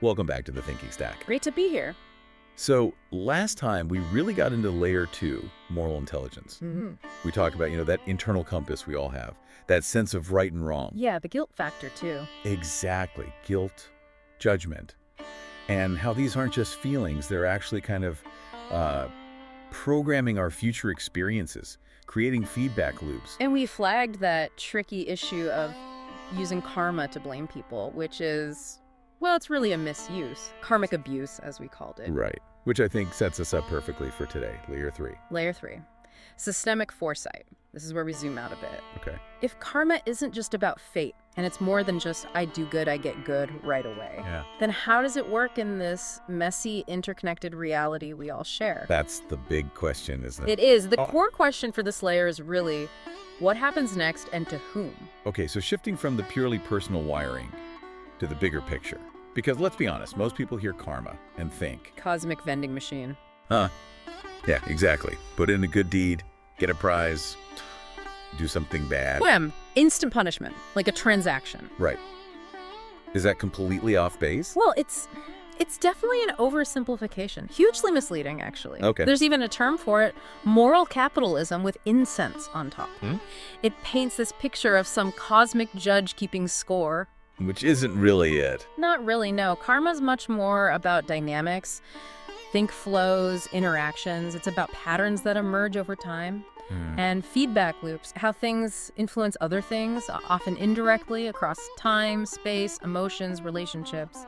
Welcome back to the Thinking Stack. Great to be here. So last time we really got into layer 2, moral intelligence. We talked about, that internal compass we all have, that sense of right and wrong. Yeah, the guilt factor too. Exactly. Guilt, judgment, and how these aren't just feelings. They're actually kind of programming our future experiences, creating feedback loops. And we flagged that tricky issue of using karma to blame people, which is, well, it's really a misuse. Karmic abuse, as we called it. Right. Which I think sets us up perfectly for today, layer 3. Layer 3. Systemic foresight. This is where we zoom out a bit. Okay. If karma isn't just about fate, and it's more than just I do good, I get good right away, then how does it work in this messy, interconnected reality we all share? That's the big question, isn't it? It is. The core question for this layer is really, what happens next and to whom? Okay, so shifting from the purely personal wiring to the bigger picture. Because let's be honest, most people hear karma and think Cosmic vending machine. yeah, exactly. Put in a good deed, get a prize, do something bad. Whim. Instant punishment, like a transaction. Right. Is that completely off base? Well, it's definitely an oversimplification. Hugely misleading, actually. Okay. There's even a term for it, moral capitalism with incense on top. It paints this picture of some cosmic judge keeping score. Which isn't really it. Not really, no. Karma's much more about dynamics, think flows, interactions. It's about patterns that emerge over time. And feedback loops, how things influence other things, often indirectly across time, space, emotions, relationships.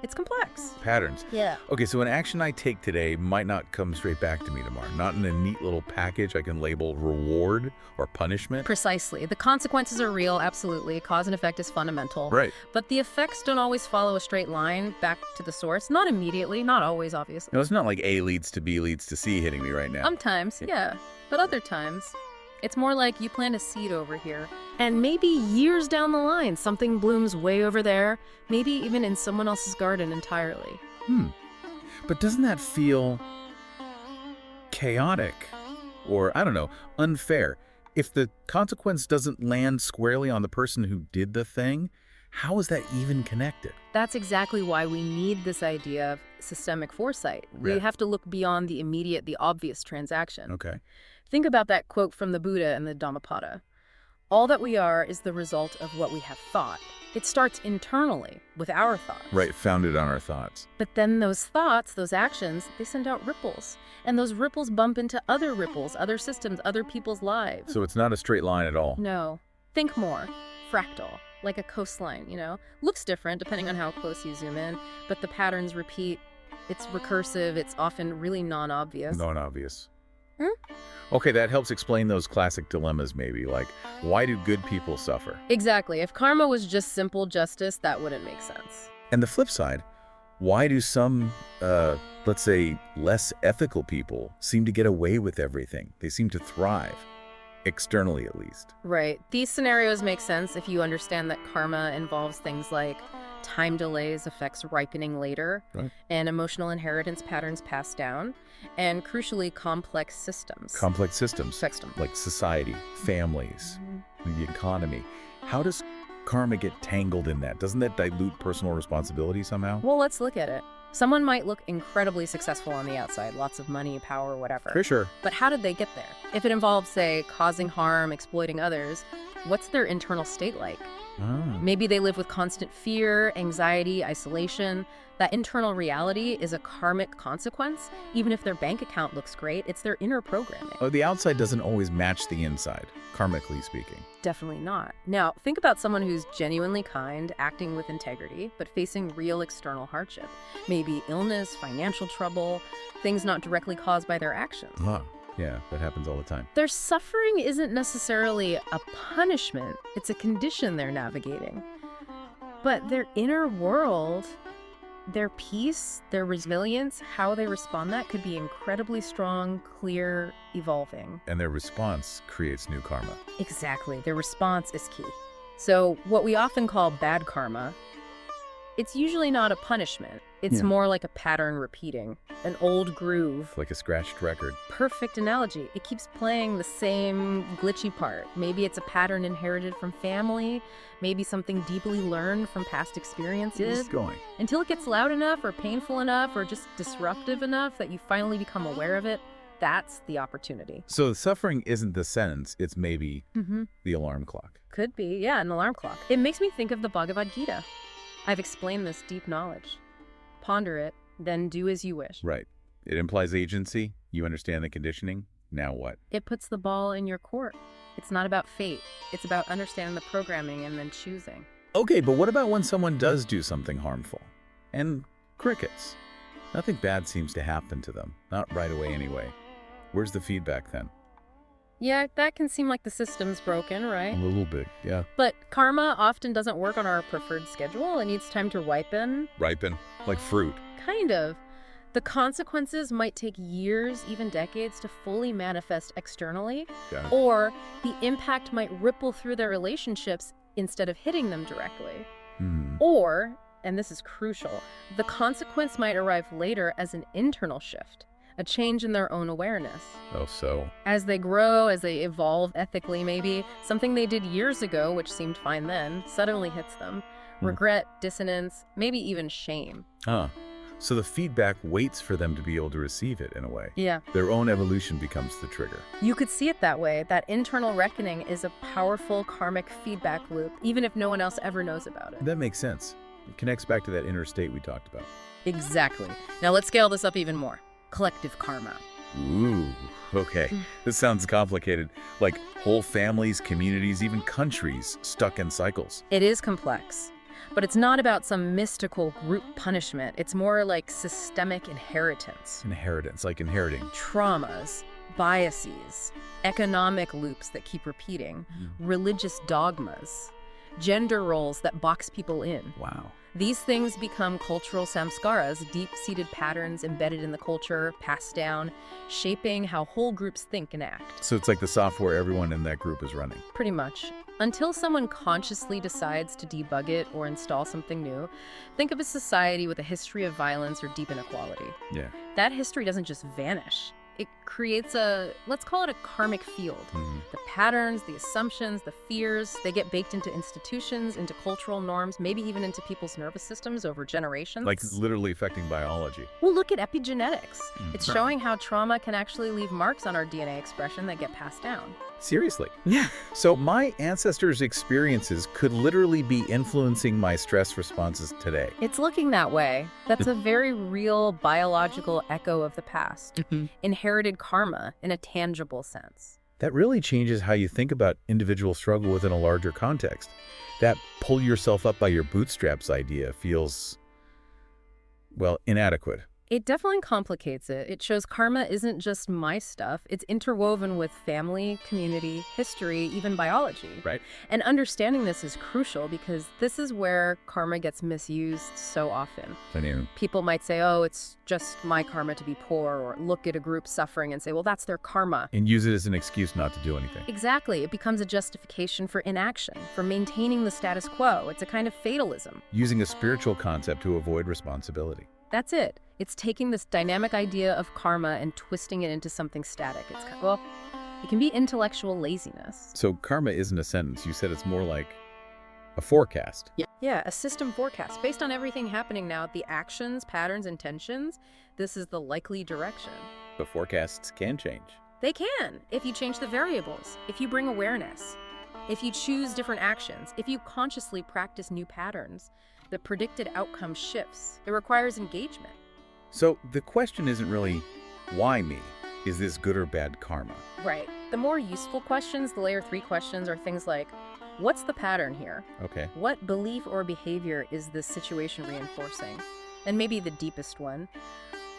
It's complex. Patterns. Yeah. Okay, so an action I take today might not come straight back to me tomorrow. Not in a neat little package I can label reward or punishment. Precisely. The consequences are real, absolutely. Cause and effect is fundamental. Right. But the effects don't always follow a straight line back to the source. Not immediately, not always, obviously. No, it's not like A leads to B leads to C hitting me right now. Sometimes, yeah. But other times, it's more like you plant a seed over here, and maybe years down the line, something blooms way over there, maybe even in someone else's garden entirely. But doesn't that feel chaotic or, I don't know, unfair? If the consequence doesn't land squarely on the person who did the thing, how is that even connected? That's exactly why we need this idea of systemic foresight. We Right. have to look beyond the immediate, the obvious transaction. Okay. Think about that quote from the Buddha in the Dhammapada. All that we are is the result of what we have thought. It starts internally with our thoughts. Right, founded on our thoughts. But then those thoughts, those actions, they send out ripples. And those ripples bump into other ripples, other systems, other people's lives. So it's not a straight line at all. No. Think more. Fractal. Like a coastline, Looks different depending on how close you zoom in, but the patterns repeat. It's recursive. It's often really non-obvious. Non-obvious. Okay, that helps explain those classic dilemmas maybe, like why do good people suffer? Exactly. If karma was just simple justice, that wouldn't make sense. And the flip side, why do some, let's say, less ethical people seem to get away with everything? They seem to thrive, externally at least. Right. These scenarios make sense if you understand that karma involves things like time delays affects ripening later, and emotional inheritance patterns passed down, and crucially, complex systems. Complex systems, like society, families, the economy. How does karma get tangled in that? Doesn't that dilute personal responsibility somehow? Well, let's look at it. Someone might look incredibly successful on the outside, lots of money, power, whatever. For sure. But how did they get there? If it involves, say, causing harm, exploiting others, what's their internal state like? Maybe they live with constant fear, anxiety, isolation. That internal reality is a karmic consequence. Even if their bank account looks great, it's their inner programming. Oh, the outside doesn't always match the inside, karmically speaking. Definitely not. Now, think about someone who's genuinely kind, acting with integrity, but facing real external hardship. Maybe illness, financial trouble, things not directly caused by their actions. Yeah, that happens all the time. Their suffering isn't necessarily a punishment. It's a condition they're navigating. But their inner world, their peace, their resilience, how they respond to that could be incredibly strong, clear, evolving. And their response creates new karma. Exactly. Their response is key. So what we often call bad karma It's usually not a punishment. It's more like a pattern repeating, an old groove. Like a scratched record. Perfect analogy. It keeps playing the same glitchy part. Maybe it's a pattern inherited from family, maybe something deeply learned from past experiences. It's going. Until it gets loud enough or painful enough or just disruptive enough that you finally become aware of it, that's the opportunity. So the suffering isn't the sentence, it's maybe the alarm clock. Could be, yeah, an alarm clock. It makes me think of the Bhagavad-gita. I've explained this deep knowledge. Ponder it, then do as you wish. Right. It implies agency. You understand the conditioning. Now what? It puts the ball in your court. It's not about fate. It's about understanding the programming and then choosing. Okay, but what about when someone does do something harmful? And crickets. Nothing bad seems to happen to them. Not right away anyway. Where's the feedback then? Yeah, that can seem like the system's broken, right? A little bit, yeah. But karma often doesn't work on our preferred schedule. It needs time to ripen. Ripen? Like fruit. Kind of. The consequences might take years, even decades, to fully manifest externally. Yeah. Or the impact might ripple through their relationships instead of hitting them directly. Or, and this is crucial, the consequence might arrive later as an internal shift. A change in their own awareness. Oh, so? As they grow, as they evolve ethically maybe, something they did years ago, which seemed fine then, suddenly hits them. Regret, dissonance, maybe even shame. So the feedback waits for them to be able to receive it in a way. Yeah. Their own evolution becomes the trigger. You could see it that way. That internal reckoning is a powerful karmic feedback loop, even if no one else ever knows about it. That makes sense. It connects back to that inner state we talked about. Exactly. Now let's scale this up even more. Collective karma. Ooh, okay. This sounds complicated. Like whole families, communities, even countries stuck in cycles. It is complex, but it's not about some mystical group punishment. It's more like systemic inheritance. Inheritance, like inheriting. Traumas, biases, economic loops that keep repeating, religious dogmas, gender roles that box people in. Wow. These things become cultural samskaras, deep-seated patterns embedded in the culture, passed down, shaping how whole groups think and act. So it's like the software everyone in that group is running. Pretty much. Until someone consciously decides to debug it or install something new, think of a society with a history of violence or deep inequality. Yeah. That history doesn't just vanish. It creates a, let's call it a karmic field. The patterns, the assumptions, the fears, they get baked into institutions, into cultural norms, maybe even into people's nervous systems over generations. Like literally affecting biology. Well, look at epigenetics. It's showing how trauma can actually leave marks on our DNA expression that get passed down. Seriously? Yeah. So my ancestors' experiences could literally be influencing my stress responses today. It's looking that way. That's a very real biological echo of the past. Inherited karma in a tangible sense. That really changes how you think about individual struggle within a larger context. That pull yourself up by your bootstraps idea feels, well, inadequate. It definitely complicates it. It shows karma isn't just my stuff. It's interwoven with family, community, history, even biology. Right. And understanding this is crucial because this is where karma gets misused so often. People might say, oh, it's just my karma to be poor, or look at a group suffering and say, well, that's their karma. And use it as an excuse not to do anything. Exactly. It becomes a justification for inaction, for maintaining the status quo. It's a kind of fatalism. Using a spiritual concept to avoid responsibility. That's it. It's taking this dynamic idea of karma and twisting it into something static. It's, well, it can be intellectual laziness. So karma isn't a sentence. You said it's more like a forecast. Yeah, a system forecast. Based on everything happening now, the actions, patterns, intentions, this is the likely direction. But forecasts can change. They can, if you change the variables, if you bring awareness, if you choose different actions, if you consciously practice new patterns. The predicted outcome shifts. It requires engagement. So the question isn't really, why me? Is this good or bad karma? Right. The more useful questions, the layer 3 questions, are things like, what's the pattern here? Okay. What belief or behavior is this situation reinforcing? And maybe the deepest one,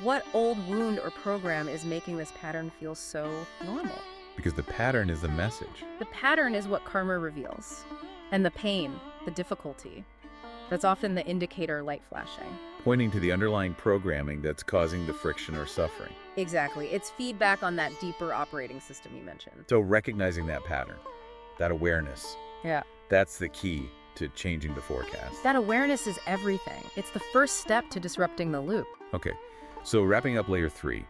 what old wound or program is making this pattern feel so normal? Because the pattern is the message. The pattern is what karma reveals. And the pain, the difficulty, that's often the indicator light flashing. Pointing to the underlying programming that's causing the friction or suffering. Exactly. It's feedback on that deeper operating system you mentioned. So recognizing that pattern, that awareness, Yeah. that's the key to changing the forecast. That awareness is everything. It's the first step to disrupting the loop. Okay, so wrapping up layer 3.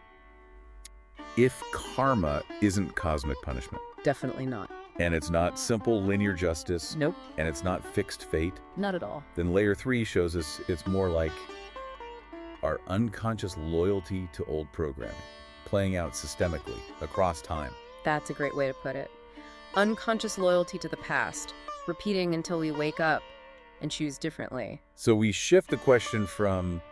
If karma isn't cosmic punishment, Definitely not. and it's not simple linear justice, Nope, and it's not fixed fate, not at all. then layer 3 shows us it's more like our unconscious loyalty to old programming, playing out systemically across time. That's a great way to put it. Unconscious loyalty to the past, repeating until we wake up and choose differently. So we shift the question from,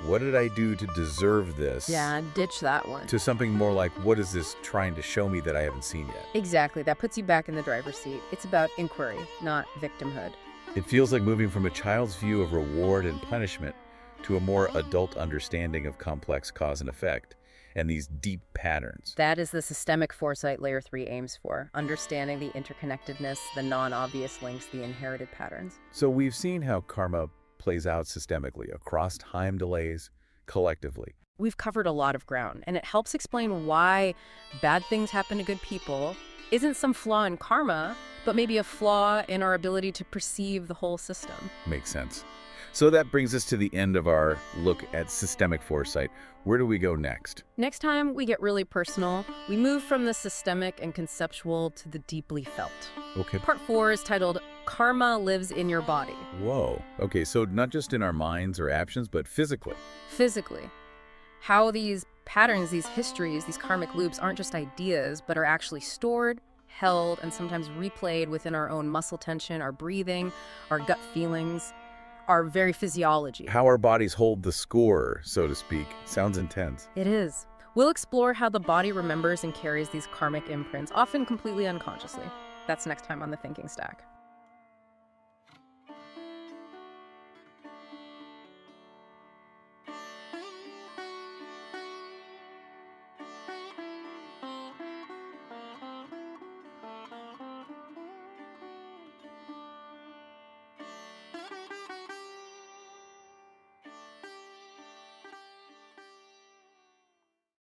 what did I do to deserve this? Yeah, ditch that one. To something more like, what is this trying to show me that I haven't seen yet? Exactly, that puts you back in the driver's seat. It's about inquiry, not victimhood. It feels like moving from a child's view of reward and punishment to a more adult understanding of complex cause and effect and these deep patterns. That is the systemic foresight layer 3 aims for, understanding the interconnectedness, the non-obvious links, the inherited patterns. So we've seen how karma plays out systemically across time delays, collectively. We've covered a lot of ground, and it helps explain why bad things happen to good people isn't some flaw in karma, but maybe a flaw in our ability to perceive the whole system. Makes sense. So that brings us to the end of our look at systemic foresight. Where do we go next? Next time, we get really personal. We move from the systemic and conceptual to the deeply felt. Okay. Part 4 is titled, Karma Lives in Your Body. Whoa. Okay, so not just in our minds or actions, but physically. Physically. How these patterns, these histories, these karmic loops aren't just ideas, but are actually stored, held, and sometimes replayed within our own muscle tension, our breathing, our gut feelings, our very physiology. How our bodies hold the score, so to speak. Sounds intense. It is. We'll explore how the body remembers and carries these karmic imprints, often completely unconsciously. That's next time on The Thinking Stack.